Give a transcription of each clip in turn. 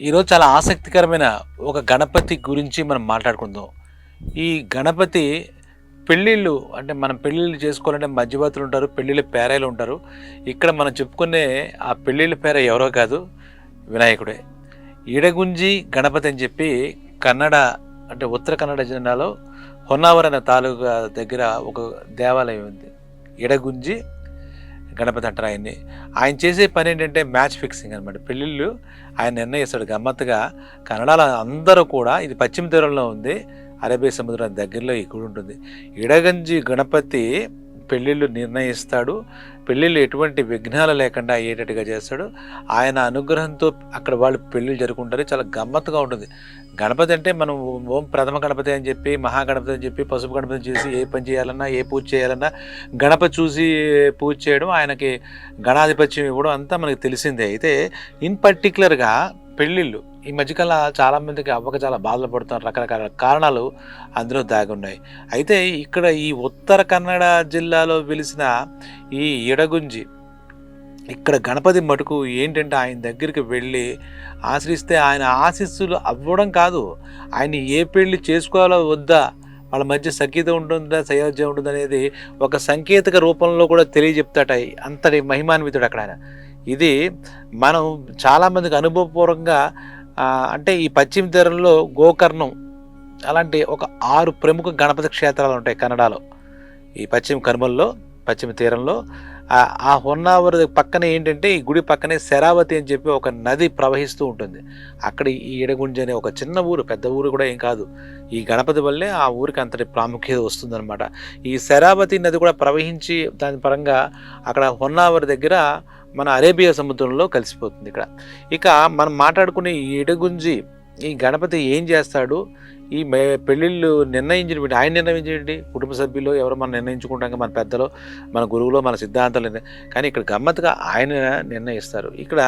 ఈరోజు చాలా ఆసక్తికరమైన ఒక గణపతి గురించి మనం మాట్లాడుకుందాం. ఈ గణపతి పెళ్ళిళ్ళు అంటే మనం పెళ్ళిళ్ళు చేసుకోవాలంటే మధ్యవర్తులు ఉంటారు, పెళ్ళిళ్ళ పేరాయలు ఉంటారు. ఇక్కడ మనం చెప్పుకునే ఆ పెళ్ళిళ్ళ పేర ఎవరో కాదు, వినాయకుడే. ఇడగుంజి గణపతి అని చెప్పి కన్నడ అంటే ఉత్తర కన్నడ జిల్లాలో హొన్నావర్ అనే తాలూకా దగ్గర ఒక దేవాలయం ఉంది. ఇడగుంజి గణపతి అంటారు ఆయన్ని. ఆయన చేసే పని ఏంటంటే మ్యాచ్ ఫిక్సింగ్ అనమాట. పెళ్ళిళ్ళు ఆయన నిర్ణయిస్తాడు గమ్మత్తుగా. కన్నడలో అందరూ కూడా, ఇది పశ్చిమ తీరంలో ఉంది, అరేబియా సముద్రం దగ్గరలో ఈ గుడి ఉంటుంది. ఇడగంజి గణపతి పెళ్ళిళ్ళు నిర్ణయిస్తాడు. పెళ్ళిళ్ళు ఎటువంటి విఘ్నాలు లేకుండా అయ్యేటట్టుగా చేస్తాడు. ఆయన అనుగ్రహంతో అక్కడ వాళ్ళు పెళ్ళిళ్ళు జరుపుకుంటారు. చాలా గమ్మత్తుగా ఉంటుంది. గణపతి అంటే మనం ఓం ప్రథమ గణపతి అని చెప్పి, మహాగణపతి అని చెప్పి, పసుపు గణపతి చేసి ఏ పని చేయాలన్నా, ఏ పూజ చేయాలన్నా గణపతి చూసి పూజ చేయడం, ఆయనకి గణాధిపత్యం ఇవ్వడం అంతా మనకి తెలిసిందే. అయితే ఇన్ పర్టికులర్గా పెళ్ళిళ్ళు ఈ మధ్యకాల చాలామందికి అవ్వక చాలా బాధలు పడుతున్నారు. రకరకాల కారణాలు అందులో దాగి ఉన్నాయి. అయితే ఇక్కడ ఈ ఉత్తర కన్నడ జిల్లాలో వెలిసిన ఈ ఇడగుంజి ఇక్కడ గణపతి మటుకు ఏంటంటే ఆయన దగ్గరికి వెళ్ళి ఆశ్రయిస్తే ఆయన ఆశీస్సులు అవ్వడం కాదు, ఆయన ఏ పెళ్ళి చేసుకోవాలో వద్దా, వాళ్ళ మధ్య సఖ్యత ఉంటుందా సయోధ్య ఉంటుంది అనేది ఒక సంకేతక రూపంలో కూడా తెలియజెప్తాట. అంతటి మహిమాన్వితుడు అక్కడ ఆయన. ఇది మనం చాలామందికి అనుభవపూర్వకంగా అంటే ఈ పశ్చిమ తీరంలో గోకర్ణం అలాంటి ఒక 6 ప్రముఖ గణపతి క్షేత్రాలు ఉంటాయి కన్నడలో. ఈ పశ్చిమ తీరంలో ఆ హొన్నావర్ పక్కనే ఏంటంటే ఈ గుడి పక్కనే శరావతి అని చెప్పి ఒక నది ప్రవహిస్తూ ఉంటుంది. అక్కడ ఈ ఇడగుంజి అనే ఒక చిన్న ఊరు, పెద్ద ఊరు కూడా ఏం కాదు, ఈ గణపతి వల్లే ఆ ఊరికి అంతటి ప్రాముఖ్యత వస్తుందన్నమాట. ఈ శరావతి నది కూడా ప్రవహించి దాని పరంగా అక్కడ హొన్నావర్ దగ్గర మన అరేబియా సముద్రంలో కలిసిపోతుంది. ఇక మనం మాట్లాడుకునే ఈ ఇడగుంజి ఈ గణపతి ఏం చేస్తాడు, ఈ పెళ్ళిళ్ళు నిర్ణయించిన ఆయన నిర్ణయించేయండి, కుటుంబ సభ్యులు ఎవరో మనం నిర్ణయించుకుంటాం, మన పెద్దలు, మన గురువులు, మన సిద్ధాంతాలు. కానీ ఇక్కడ గమ్మత్తుగా ఆయన నిర్ణయిస్తారు. ఇక్కడ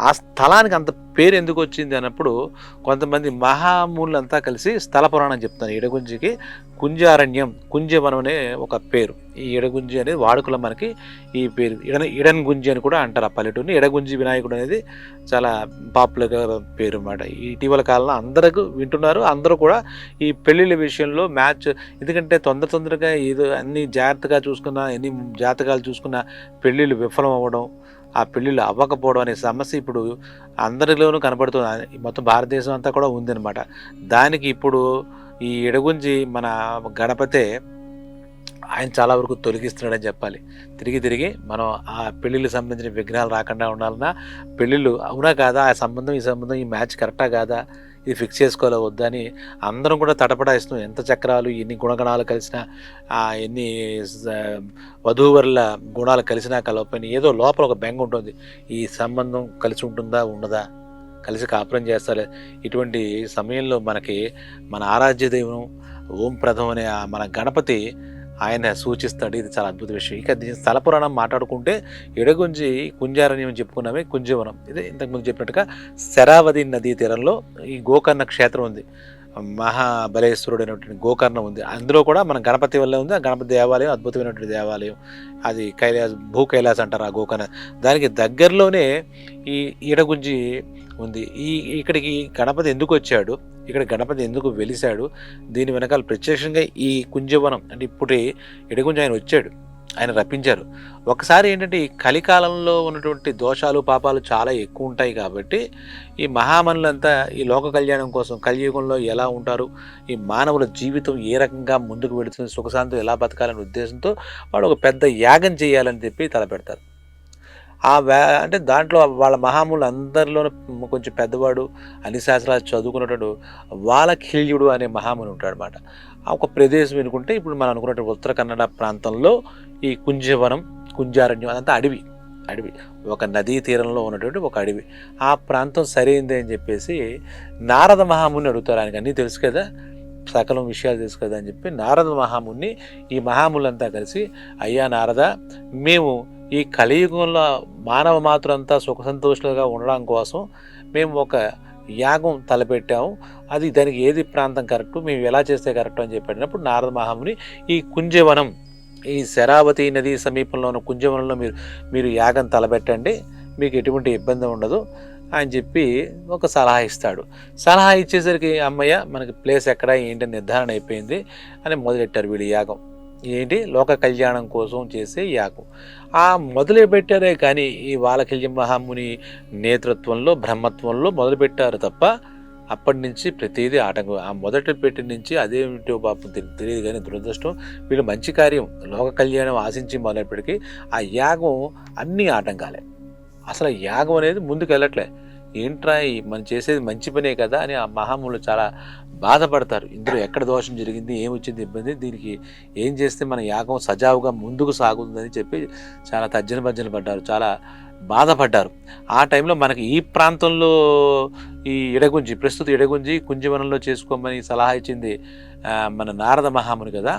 ఆ స్థలానికి అంత పేరు ఎందుకు వచ్చింది అన్నప్పుడు కొంతమంది మహామూలంతా కలిసి స్థల పురాణం చెప్తారు. ఇడగుంజికి కుంజారణ్యం, కుంజవనం అనే ఒక పేరు. ఈ ఇడగుంజి అనేది వాడుకలో మనకి ఈ పేరు ఇడన్ గుంజి అని కూడా అంటారు. ఆ పల్లెటూరుని ఇడగుంజి వినాయకుడు అనేది చాలా పాపులర్గా పేరు అన్నమాట. ఇటీవల కాలంలో అందరూ వింటున్నారు. అందరూ కూడా ఈ పెళ్ళిళ్ళ విషయంలో మ్యాచ్, ఎందుకంటే తొందరగా ఏదో అన్ని జాగ్రత్తగా చూసుకున్నా, ఎన్ని జాతకాలు చూసుకున్నా పెళ్ళిళ్ళు విఫలం అవ్వడం, ఆ పెళ్ళిళ్ళు అవ్వకపోవడం అనే సమస్య ఇప్పుడు అందరిలోనూ కనపడుతుంది. మొత్తం భారతదేశం అంతా కూడా ఉందన్నమాట. దానికి ఇప్పుడు ఈ ఇడగుంజి మన గణపతే ఆయన చాలా వరకు తొలగిస్తున్నాడని చెప్పాలి. తిరిగి మనం ఆ పెళ్ళిళ్ళకి సంబంధించిన విఘ్నాలు రాకుండా ఉండాలన్నా, పెళ్ళిళ్ళు అవునా కాదా, ఆ సంబంధం ఈ సంబంధం ఈ మ్యాచ్ కరెక్టా కాదా, ఇది ఫిక్స్ చేసుకోవాలా వద్దా అని అందరం కూడా తటపడాయిస్తున్నాం. ఎంత చక్రాలు, ఎన్ని గుణగణాలు కలిసినా, ఎన్ని వధూవరుల గుణాలు కలిసినా కలవపోయినా ఏదో లోపల ఒక బెంగ ఉంటుంది. ఈ సంబంధం కలిసి ఉంటుందా ఉండదా, కలిసి కాపురం చేస్తారు. ఇటువంటి సమయంలో మనకి మన ఆరాధ్య దైవం ఓం ప్రథం అనే మన గణపతి ఆయన సూచిస్తాడు. ఇది చాలా అద్భుత విషయం. ఇక దీని స్థల పురాణం మాట్లాడుకుంటే ఇడగుంజి కుంజారణ్యం చెప్పుకున్నామే, కుంజవనం. ఇది ఇంతకుముందు చెప్పినట్టుగా శరావతి నదీ తీరంలో ఈ గోకర్ణ క్షేత్రం ఉంది. మహాబలేశ్వరుడు అనేటువంటి గోకర్ణం ఉంది. అందులో కూడా మన గణపతి వల్లే ఉంది. ఆ గణపతి దేవాలయం అద్భుతమైనటువంటి దేవాలయం. అది భూ కైలాస్ అంటారు ఆ గోకర్ణ. దానికి దగ్గరలోనే ఈ ఇడగుంజి ఉంది. ఇక్కడికి గణపతి ఎందుకు వచ్చాడు, ఇక్కడ గణపతి ఎందుకు వెలిశాడు, దీని వెనకాల ప్రత్యక్షంగా ఈ కుంజవనం అంటే ఇప్పుడు ఇడగుంజి ఆయన వచ్చాడు, ఆయన రప్పించారు. ఒకసారి ఏంటంటే ఈ కలికాలంలో ఉన్నటువంటి దోషాలు పాపాలు చాలా ఎక్కువ ఉంటాయి కాబట్టి ఈ మహామనులంతా ఈ లోక కళ్యాణం కోసం కలియుగంలో ఎలా ఉంటారు, ఈ మానవుల జీవితం ఏ రకంగా ముందుకు వెళుతుంది, సుఖశాంతం ఎలా బతకాలనే ఉద్దేశంతో వాళ్ళు ఒక పెద్ద యాగం చేయాలని చెప్పి తలపెడతారు. అంటే దాంట్లో వాళ్ళ మహాములు అందరిలోనూ కొంచెం పెద్దవాడు, అన్ని శాస్త్రాలు చదువుకున్నట్టు వాలఖిల్యుడు అనే మహాముని ఉంటాడు అనమాట. ఒక ప్రదేశం ఎన్నుకుంటే ఇప్పుడు మనం అనుకున్నట్టు ఉత్తర కన్నడ ప్రాంతంలో ఈ కుంజవనం, కుంజారణ్యం అదంతా అడవి, ఒక నదీ తీరంలో ఉన్నటువంటి ఒక అడవి. ఆ ప్రాంతం సరైంది అని చెప్పేసి నారద మహాముని అడుగుతారు. ఆయనకి అన్నీ తెలుసు కదా, సకలం విషయాలు తెలుసు కదా అని చెప్పి నారద మహాముని ఈ మహాములంతా కలిసి, అయ్యా నారద, మేము ఈ కలియుగంలో మానవ మాత్రంతా సుఖ సంతోషాలుగా ఉండడం కోసం మేము ఒక యాగం తలపెట్టాము, అది దానికి ఏది ప్రాంతం కరెక్టు, మేము ఎలా చేస్తే కరెక్టు అని చెప్పినప్పుడు నారద మహాముని ఈ కుంజవనం ఈ శరావతి నది సమీపంలో ఉన్న కుంజవనంలో మీరు మీరు యాగం తలపెట్టండి, మీకు ఎటువంటి ఇబ్బంది ఉండదు అని చెప్పి ఒక సలహా ఇస్తాడు. సలహా ఇచ్చేసరికి అమ్మయ్య మనకి ప్లేస్ ఎక్కడ ఏంటి నిర్ధారణ అయిపోయింది అని మొదలెట్టారు వీళ్ళు యాగం. ఏంటి లోక కళ్యాణం కోసం చేసే యాగం. ఆ మొదలుపెట్టారే కానీ ఈ వాలకల్య మహాముని నేతృత్వంలో బ్రహ్మత్వంలో మొదలుపెట్టారు తప్ప అప్పటి నుంచి ప్రతిదీ ఆటంకం. ఆ మొదటి పెట్టి నుంచి అదేమిటో పాపం తెలియదు కానీ దురదృష్టం వీళ్ళు మంచి కార్యం లోక కళ్యాణం ఆశించి మొదలెప్పటికీ ఆ యాగం అన్నీ ఆటంకాలే. అసలు యాగం అనేది ముందుకు వెళ్ళట్లే. ఏంట్రా మనం చేసేది మంచి పనే కదా అని ఆ మహాములు చాలా బాధపడతారు. ఇందులో ఎక్కడ దోషం జరిగింది, ఏమొచ్చింది ఇబ్బంది, దీనికి ఏం చేస్తే మన యాగం సజావుగా ముందుకు సాగుతుందని చెప్పి చాలా తర్జన భర్జన పడ్డారు, చాలా బాధపడ్డారు. ఆ టైంలో మనకి ఈ ప్రాంతంలో ఈ ఇడగుంజి ప్రస్తుత ఇడగుంజి కుంజవనంలో చేసుకోమని సలహా ఇచ్చింది మన నారద మహాముని కదా.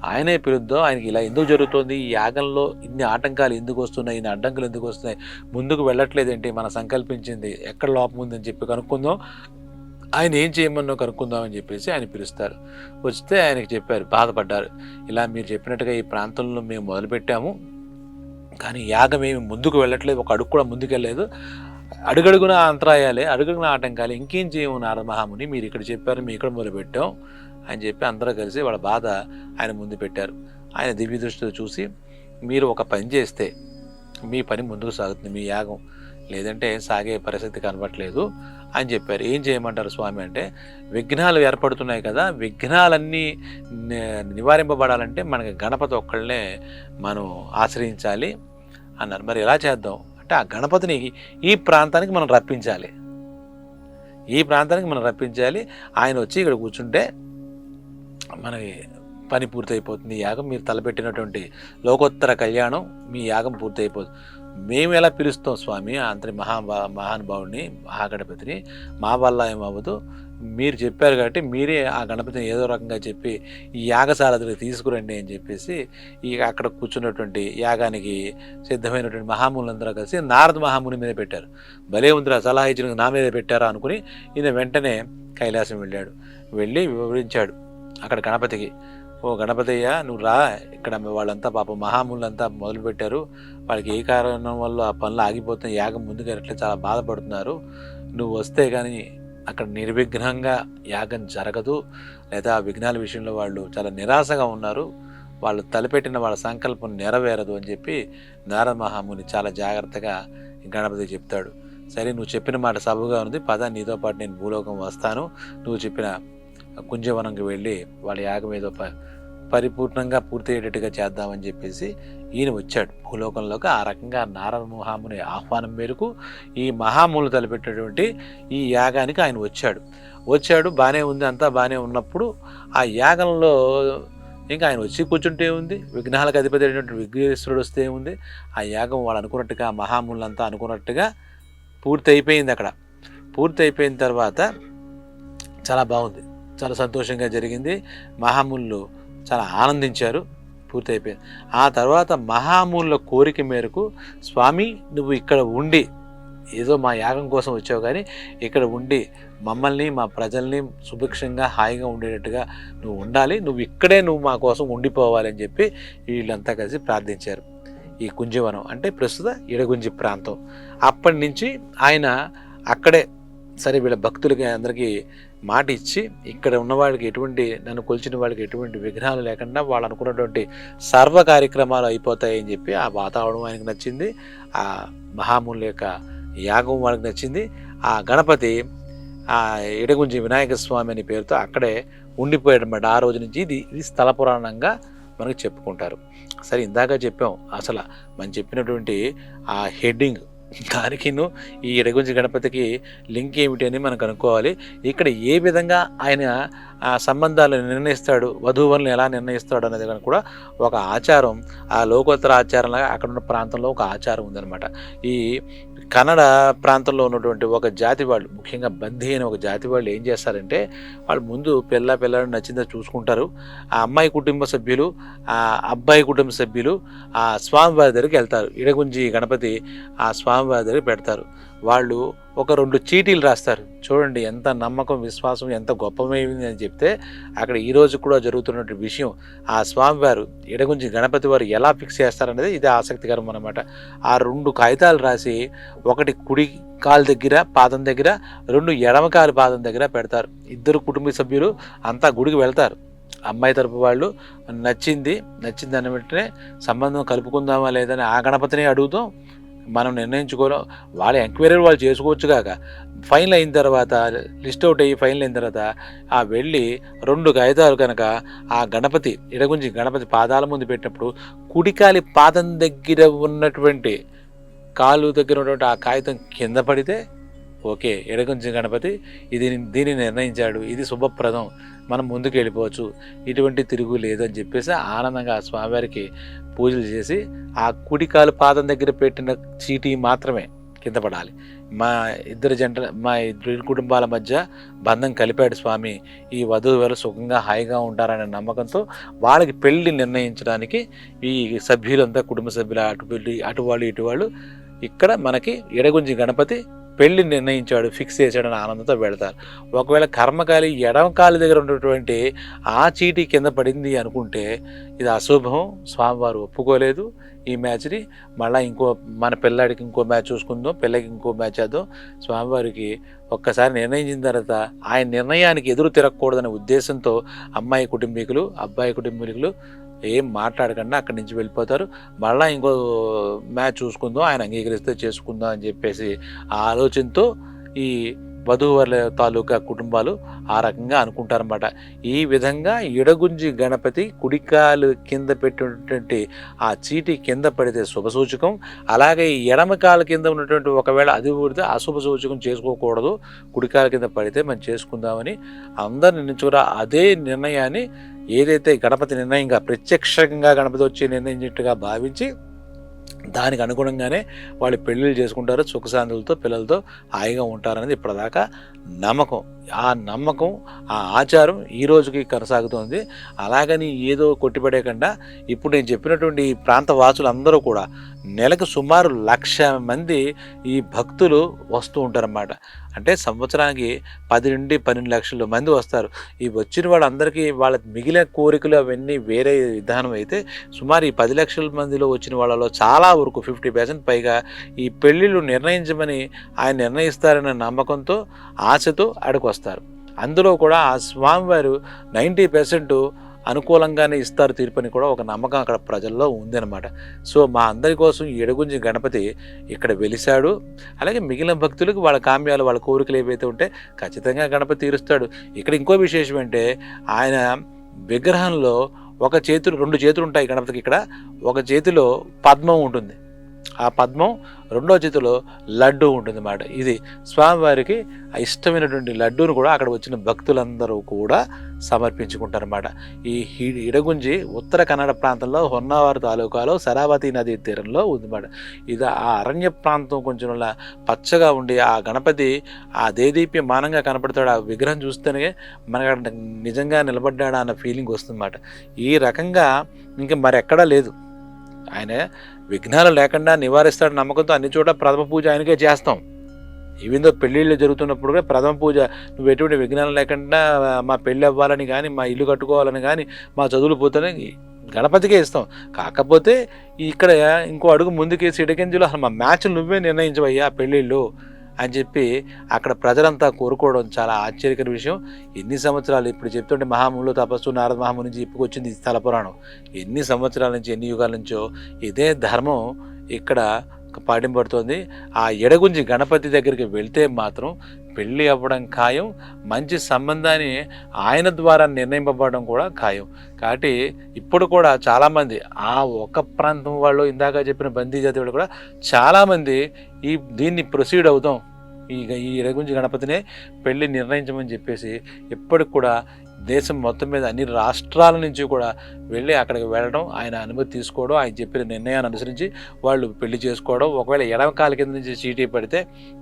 ఆయనే పిలుద్దాం, ఆయనకి ఇలా ఎందుకు జరుగుతుంది, ఈ యాగంలో ఇన్ని ఆటంకాలు ఎందుకు వస్తున్నాయి, ఇన్ని అడ్డంకులు ఎందుకు వస్తున్నాయి, ముందుకు వెళ్ళట్లేదేంటి, మనం సంకల్పించింది ఎక్కడ లోపం ఉందని చెప్పి కనుక్కుందాం, ఆయన ఏం చేయమన్నో కనుక్కుందామని చెప్పేసి ఆయన పిలుస్తారు. వస్తే ఆయనకి చెప్పారు, బాధపడ్డారు. ఇలా మీరు చెప్పినట్టుగా ఈ ప్రాంతంలో మేము మొదలుపెట్టాము కానీ యాగం ఏమి ముందుకు వెళ్ళట్లేదు, ఒక అడుగు కూడా ముందుకెళ్ళలేదు, అడుగడుగున అంతరాయాలే, అడుగడుగున ఆటంకాలే, ఇంకేం చేయము నారద మహాముని, మీరు ఇక్కడ చెప్పారు మేము ఇక్కడ మొదలుపెట్టాం అని చెప్పి అందరూ కలిసి వాళ్ళ బాధ ఆయన ముందు పెట్టారు. ఆయన దివ్య దృష్టితో చూసి మీరు ఒక పని చేస్తే మీ పని ముందుకు సాగుతుంది, మీ యాగం లేదంటే సాగే పరిస్థితి కనబడట్లేదు అని చెప్పారు. ఏం చేయమంటారు స్వామి అంటే, విఘ్నాలు ఏర్పడుతున్నాయి కదా, విఘ్నాలన్నీ నివారింపబడాలంటే మనకి గణపతి ఒక్కళ్ళనే మనం ఆశ్రయించాలి అన్నారు. మరి ఎలా చేద్దాం అంటే, ఆ గణపతిని ఈ ప్రాంతానికి మనం రప్పించాలి, ఈ ప్రాంతానికి మనం రప్పించాలి. ఆయన వచ్చి ఇక్కడ కూర్చుంటే మనకి పని పూర్తయిపోతుంది, యాగం మీరు తలపెట్టినటువంటి లోకోత్తర కళ్యాణం మీ యాగం పూర్తయిపోతుంది. మేము ఎలా పిలుస్తాం స్వామి అంతటి మహానుభావుడిని మహాగణపతిని, మా వల్ల ఏమవ్వదు, మీరు చెప్పారు కాబట్టి మీరే ఆ గణపతిని ఏదో రకంగా చెప్పి ఈ యాగశాల దగ్గరికి తీసుకురండి అని చెప్పేసి ఇక అక్కడ కూర్చున్నటువంటి యాగానికి సిద్ధమైనటువంటి మహాములందరూ కలిసి నారద మహాముని మీద పెట్టారు. భలే ఉందిరా సలహా ఇచ్చిన నా మీద పెట్టారా అనుకుని ఈయన వెంటనే కైలాసం వెళ్ళాడు. వెళ్ళి వివరించాడు అక్కడ గణపతికి, ఓ గణపతయ్య నువ్వు రా, ఇక్కడ వాళ్ళంతా పాపం మహాములంతా మొదలుపెట్టారు, వాళ్ళకి ఏ కారణం వల్ల ఆ పనులు ఆగిపోతున్న యాగం ముందుకు వెళ్ళట్లేదు, చాలా బాధపడుతున్నారు, నువ్వు వస్తే కానీ అక్కడ నిర్విఘ్నంగా యాగం జరగదు, లేదా ఆ విఘ్నాల విషయంలో వాళ్ళు చాలా నిరాశగా ఉన్నారు, వాళ్ళు తలపెట్టిన వాళ్ళ సంకల్పం నెరవేరదు అని చెప్పి నారద మహాముని చాలా జాగ్రత్తగా గణపతి చెప్తాడు. సరే నువ్వు చెప్పిన మాట సబుగా ఉంది, పద నీతో పాటు నేను భూలోకం వస్తాను, నువ్వు చెప్పిన కుంజవనంకి వెళ్ళి వాళ్ళ యాగం ఏదో పరిపూర్ణంగా పూర్తయ్యేటట్టుగా చేద్దామని చెప్పేసి ఈయన వచ్చాడు భూలోకంలోకి. ఆ రకంగా నారద మహాముని ఆహ్వానం మేరకు ఈ మహాములు తలపెట్టినటువంటి ఈ యాగానికి ఆయన వచ్చాడు. బాగానే ఉంది, అంతా బాగానే ఉన్నప్పుడు ఆ యాగంలో ఇంకా ఆయన వచ్చి కూర్చుంటే ఉంది, విఘ్నాలకు అధిపతి అయినటువంటి విఘ్నేశ్వరుడు వస్తే ఉంది, ఆ యాగం వాళ్ళు అనుకున్నట్టుగా మహాములంతా అనుకున్నట్టుగా పూర్తి అయిపోయింది. అక్కడ పూర్తి అయిపోయిన తర్వాత చాలా బాగుంది, చాలా సంతోషంగా జరిగింది. మహాములు చాలా ఆనందించారు, పూర్తయిపోయింది. ఆ తర్వాత మహాముల కోరిక మేరకు, స్వామి నువ్వు ఇక్కడ ఉండి, ఏదో మా యాగం కోసం వచ్చావు కానీ ఇక్కడ ఉండి మమ్మల్ని మా ప్రజల్ని సుభిక్షంగా హాయిగా ఉండేటట్టుగా నువ్వు ఉండాలి, నువ్వు మా కోసం ఉండిపోవాలి అని చెప్పి వీళ్ళంతా కలిసి ప్రార్థించారు. ఈ కుంజవనం అంటే ప్రస్తుత ఇడగుంజి ప్రాంతం. అప్పటి నుంచి ఆయన అక్కడే సరే వీళ్ళ భక్తులకి అందరికీ మాట ఇచ్చి ఇక్కడ ఉన్నవాడికి ఎటువంటి, నన్ను కొలిచిన వాడికి ఎటువంటి విఘ్నాలు లేకుండా వాళ్ళు అనుకున్నటువంటి సర్వ కార్యక్రమాలు అయిపోతాయని చెప్పి ఆ వాతావరణం ఆయనకు నచ్చింది, ఆ మహాముల యొక్క యాగం వాళ్ళకి నచ్చింది. ఆ గణపతి ఆ ఇడగుంజి వినాయక స్వామి అనే పేరుతో అక్కడే ఉండిపోయాడన్నమాట. ఆ రోజు నుంచి ఇది స్థల పురాణంగా మనకు చెప్పుకుంటారు. సరే ఇందాక చెప్పాం, అసలు మనం చెప్పినటువంటి ఆ హెడ్డింగ్ దానికిను ఈ ఇడగుంజి గణపతికి లింక్ ఏమిటి అని మనం కనుక్కోవాలి. ఇక్కడ ఏ విధంగా ఆయన ఆ సంబంధాలు నిర్ణయిస్తాడు, వధూవరులను ఎలా నిర్ణయిస్తాడు అనేది కనుక కూడా ఒక ఆచారం, ఆ లోకోత్తర ఆచారంలాగా అక్కడ ఉన్న ప్రాంతంలో ఒక ఆచారం ఉందన్నమాట. ఈ కన్నడ ప్రాంతంలో ఉన్నటువంటి ఒక జాతి వాళ్ళు, ముఖ్యంగా బంధీ అనే ఒక జాతి వాళ్ళు ఏం చేస్తారంటే, వాళ్ళు ముందు పిల్లని నచ్చిందో చూసుకుంటారు. ఆ అమ్మాయి కుటుంబ సభ్యులు, ఆ అబ్బాయి కుటుంబ సభ్యులు ఆ స్వామివారి దగ్గరికి వెళ్తారు. ఇడగుంజి గణపతి ఆ స్వామివారి దగ్గరికి పెడతారు. వాళ్ళు ఒక 2 చీటీలు రాస్తారు. చూడండి ఎంత నమ్మకం, విశ్వాసం ఎంత గొప్పమైంది అని చెప్తే అక్కడ ఈరోజు కూడా జరుగుతున్నటువంటి విషయం ఆ స్వామివారు ఎడగుంజి గణపతి వారు ఎలా ఫిక్స్ చేస్తారనేది ఇది ఆసక్తికరం అనమాట. ఆ 2 కాగితాలు రాసి ఒకటి కుడి కాలు దగ్గర పాదం దగ్గర, 2 ఎడమ కాలు పాదం దగ్గర పెడతారు. ఇద్దరు కుటుంబ సభ్యులు అంతా గుడికి వెళ్తారు. అమ్మాయి తరపు వాళ్ళు నచ్చింది అన్న వెంటనే సంబంధం కలుపుకుందామా లేదని ఆ గణపతిని అడుగుతాం. మనం నిర్ణయించుకోవడం వాళ్ళ ఎంక్వైరీ వాళ్ళు చేసుకోవచ్చు కాక ఫైనల్ అయిన తర్వాత లిస్ట్ అవుట్ అయ్యి ఫైనల్ అయిన తర్వాత ఆ వెళ్ళి 2 కాగితాలు కనుక ఆ గణపతి ఎడగుంజి గణపతి పాదాల ముందు పెట్టినప్పుడు కుడికాలి పాదం దగ్గర ఉన్నటువంటి కాలు దగ్గర ఉన్నటువంటి ఆ కాగితం కింద పడితే ఓకే, ఎడగుంజి గణపతి దీన్ని నిర్ణయించాడు, ఇది శుభప్రదం, మనం ముందుకు వెళ్ళిపోవచ్చు, ఇటువంటి తిరుగు లేదని చెప్పేసి ఆనందంగా ఆ స్వామివారికి పూజలు చేసి ఆ కుడికాలు పాదం దగ్గర పెట్టిన చీటీ మాత్రమే కింద పడాలి. మా ఇద్దరు కుటుంబాల మధ్య బంధం కలిపాడు స్వామి, ఈ వధువులు సుఖంగా హాయిగా ఉంటారనే నమ్మకంతో వాళ్ళకి పెళ్లి నిర్ణయించడానికి ఈ సభ్యులంతా కుటుంబ సభ్యులు అటు వాళ్ళు ఇటు వాళ్ళు ఇక్కడ మనకి ఎడగుంజి గణపతి పెళ్లి నిర్ణయించాడు, ఫిక్స్ చేశాడని ఆనందంతో వెళతారు. ఒకవేళ కర్మకాలి ఎడమ కాలి దగ్గర ఉన్నటువంటి ఆ చీటీ కింద పడింది అనుకుంటే ఇది అశుభం, స్వామివారు ఒప్పుకోలేదు, ఈ మ్యాచ్ని మళ్ళీ మన పిల్లాడికి ఇంకో మ్యాచ్ చూసుకుందాం, పిల్లకి ఇంకో మ్యాచ్ చేద్దాం. స్వామివారికి ఒక్కసారి నిర్ణయించిన తర్వాత ఆయన నిర్ణయానికి ఎదురు తిరగకూడదనే ఉద్దేశంతో అమ్మాయి కుటుంబీకులు అబ్బాయి కుటుంబీకులు ఏం మాట్లాడకుండా అక్కడి నుంచి వెళ్ళిపోతారు. మళ్ళీ ఇంకో మ్యాచ్ చూసుకుందాం, ఆయన అంగీకరిస్తే చేసుకుందాం అని చెప్పేసి ఆ ఆలోచనతో ఈ వధూవరుల తాలూకా కుటుంబాలు ఆ రకంగా అనుకుంటారన్నమాట. ఈ విధంగా ఎడగుంజి గణపతి కుడికాలు కింద పెట్టినటువంటి ఆ చీటీ కింద పడితే శుభసూచకం, అలాగే ఎడమ కాలు కింద ఉన్నటువంటి ఒకవేళ అది పడితే అశుభ సూచకం చేసుకోకూడదు, కుడికాల కింద పడితే మనం చేసుకుందామని అందరు నిర్ణయించుకురా. అదే నిర్ణయాన్ని ఏదైతే గణపతి నిర్ణయంగా ప్రత్యక్షంగా గణపతి వచ్చి నిర్ణయించినట్టుగా భావించి దానికి అనుగుణంగానే వాళ్ళు పెళ్ళిళ్ళు చేసుకుంటారు, సుఖశాంతులతో పిల్లలతో హాయిగా ఉంటారనేది ఇప్పటిదాకా నమ్మకం. ఆ నమ్మకం ఆ ఆచారం ఈ రోజుకి కొనసాగుతోంది. అలాగని ఏదో కొట్టిపడేయకుండా ఇప్పుడు నేను చెప్పినటువంటి ఈ ప్రాంత వాసులందరూ కూడా నెలకు సుమారు 1,00,000 మంది ఈ భక్తులు వస్తూ ఉంటారన్నమాట. అంటే సంవత్సరానికి 10 నుండి 12 లక్షల మంది వస్తారు. ఈ వచ్చిన వాళ్ళందరికీ వాళ్ళ మిగిలిన కోరికలు అవన్నీ వేరే విధానం అయితే సుమారు ఈ 10 లక్షల మందిలో వచ్చిన వాళ్ళలో చాలా వరకు 50% పైగా ఈ పెళ్ళిళ్ళు నిర్ణయించమని ఆయన నిర్ణయిస్తారనే నమ్మకంతో ఆశతో అక్కడికి వస్తారు. అందులో కూడా ఆ స్వామివారు 90% అనుకూలంగానే ఇస్తారు తీర్పుని కూడా ఒక నమ్మకం అక్కడ ప్రజల్లో ఉందన్నమాట. సో మా అందరి కోసం ఎడగుంజి గణపతి ఇక్కడ వెలిశాడు. అలాగే మిగిలిన భక్తులకు వాళ్ళ కామ్యాలు వాళ్ళ కోరికలు ఏవైతే ఉంటే ఖచ్చితంగా గణపతి తీరుస్తాడు. ఇక్కడ ఇంకో విశేషం అంటే ఆయన విగ్రహంలో 2 చేతులు ఉంటాయి గణపతికి. ఇక్కడ ఒక చేతిలో పద్మం ఉంటుంది, ఆ పద్మం రెండో చేతిలో లడ్డు ఉంటుంది అన్నమాట. ఇది స్వామివారికి ఇష్టమైనటువంటి లడ్డూను కూడా అక్కడ వచ్చిన భక్తులందరూ కూడా సమర్పించుకుంటారన్నమాట. ఈ ఇడగుంజి ఉత్తర కన్నడ ప్రాంతంలో హొన్నావర్ తాలూకాలో శరావతి నదీ తీరంలో ఉందన్నమాట. ఇది ఆ అరణ్య ప్రాంతం కొంచెం పచ్చగా ఉండి ఆ గణపతి ఆ దేదీప్యమానంగా కనపడతాడు. ఆ విగ్రహం చూస్తేనే మనకు నిజంగా నిలబడ్డాడా అన్న ఫీలింగ్ వస్తుందన్నమాట. ఈ రకంగా ఇంకా మరెక్కడా లేదు. ఆయన విఘ్నాలు లేకుండా నివారిస్తాడు నమ్మకంతో అన్ని చోట్ల ప్రథమ పూజ ఆయనకే చేస్తాం. ఈవెందో పెళ్ళిళ్ళు జరుగుతున్నప్పుడు కూడా ప్రథమ పూజ నువ్వు ఎటువంటి విఘ్నాలు లేకుండా మా పెళ్ళి అవ్వాలని కానీ, మా ఇల్లు కట్టుకోవాలని కానీ, మా చదువులు పోతానని గణపతికే ఇస్తాం. కాకపోతే ఇక్కడ ఇంకో అడుగు ముందుకేసి ఇడగింజలో అసలు మా మ్యాచ్లు నువ్వే నిర్ణయించవయ్యా పెళ్ళిళ్ళు అని చెప్పి అక్కడ ప్రజలంతా కోరుకోవడం చాలా ఆశ్చర్యకర విషయం. ఎన్ని సంవత్సరాలు ఇప్పుడు చెప్తుంటే మహాములు తపస్సు నారద మహాముని నుంచి ఇప్పుకొచ్చింది స్థల పురాణం. ఎన్ని సంవత్సరాల నుంచి ఎన్ని యుగాల నుంచో ఇదే ధర్మం ఇక్కడ పాటింపడుతోంది. ఆ ఎడగుంజి గణపతి దగ్గరికి వెళ్తే మాత్రం పెళ్ళి అవ్వడం ఖాయం, మంచి సంబంధాన్ని ఆయన ద్వారా నిర్ణయింపబడడం కూడా ఖాయం. కాబట్టి ఇప్పుడు కూడా చాలామంది ఆ ఒక ప్రాంతం వాళ్ళు ఇందాక చెప్పిన బందీ జాతి వాళ్ళు కూడా చాలామంది దీన్ని ప్రొసీడ్ అవుతాం, ఈ ఎడగుంజి గణపతినే పెళ్ళి నిర్ణయించమని చెప్పేసి ఇప్పటికి కూడా దేశం మొత్తం మీద అన్ని రాష్ట్రాల నుంచి కూడా వెళ్ళి అక్కడికి వెళ్ళడం, ఆయన అనుమతి తీసుకోవడం, ఆయన చెప్పిన నిర్ణయాన్ని అనుసరించి వాళ్ళు పెళ్లి చేసుకోవడం, ఒకవేళ ఎడమ కాలు కింద నుంచి చీటీ పడితే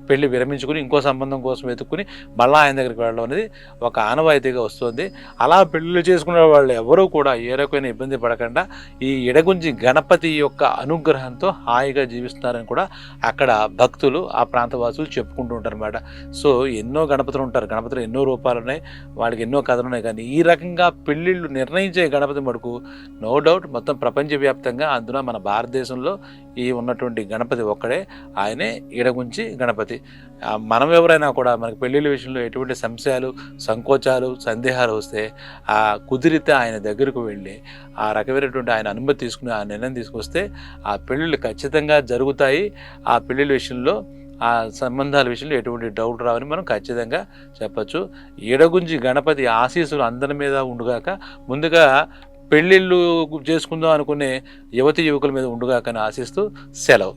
పెళ్లి విరమించుకుని ఇంకో సంబంధం కోసం వెతుక్కుని మళ్ళీ ఆయన దగ్గరికి వెళ్ళడం అనేది ఒక ఆనవాయితీగా వస్తుంది. అలా పెళ్లిళ్ళు చేసుకునే వాళ్ళు ఎవరూ కూడా ఏ రకమైన ఇబ్బంది పడకుండా ఈ ఇడగుంజి గణపతి యొక్క అనుగ్రహంతో హాయిగా జీవిస్తున్నారని కూడా అక్కడ భక్తులు, ఆ ప్రాంతవాసులు చెప్పుకుంటూ ఉంటారు అన్నమాట. సో ఎన్నో గణపతులు ఉంటారు, గణపతులు ఎన్నో రూపాలు ఉన్నాయి, వాళ్ళకి ఎన్నో కథలు ఉన్నాయి. కానీ ఈ రకంగా పెళ్ళిళ్ళు నిర్ణయించే గణపతి మటుకు నో డౌట్ మొత్తం ప్రపంచవ్యాప్తంగా, అందులో మన భారతదేశంలో ఈ ఉన్నటువంటి గణపతి ఒక్కడే, ఆయనే ఇడగుంచి గణపతి. మనం ఎవరైనా కూడా మనకి పెళ్ళిళ్ళ విషయంలో ఎటువంటి సంశయాలు, సంకోచాలు, సందేహాలు వస్తే కుదిరితే ఆయన దగ్గరకు వెళ్ళి ఆ రకమైనటువంటి ఆయన అనుమతి తీసుకుని ఆ నిర్ణయం తీసుకొస్తే ఆ పెళ్ళిళ్ళు ఖచ్చితంగా జరుగుతాయి. ఆ పెళ్ళిళ్ళ విషయంలో, ఆ సంబంధాల విషయంలో ఎటువంటి డౌట్ రావని మనం ఖచ్చితంగా చెప్పచ్చు. ఇడగుంజి గణపతి ఆశీస్సులు అందరి మీద ఉండుగాక. ముందుగా పెళ్ళిళ్ళు చేసుకుందాం అనుకునే యువతి యువకుల మీద ఉండుగాకని ఆశిస్తూ సెలవు.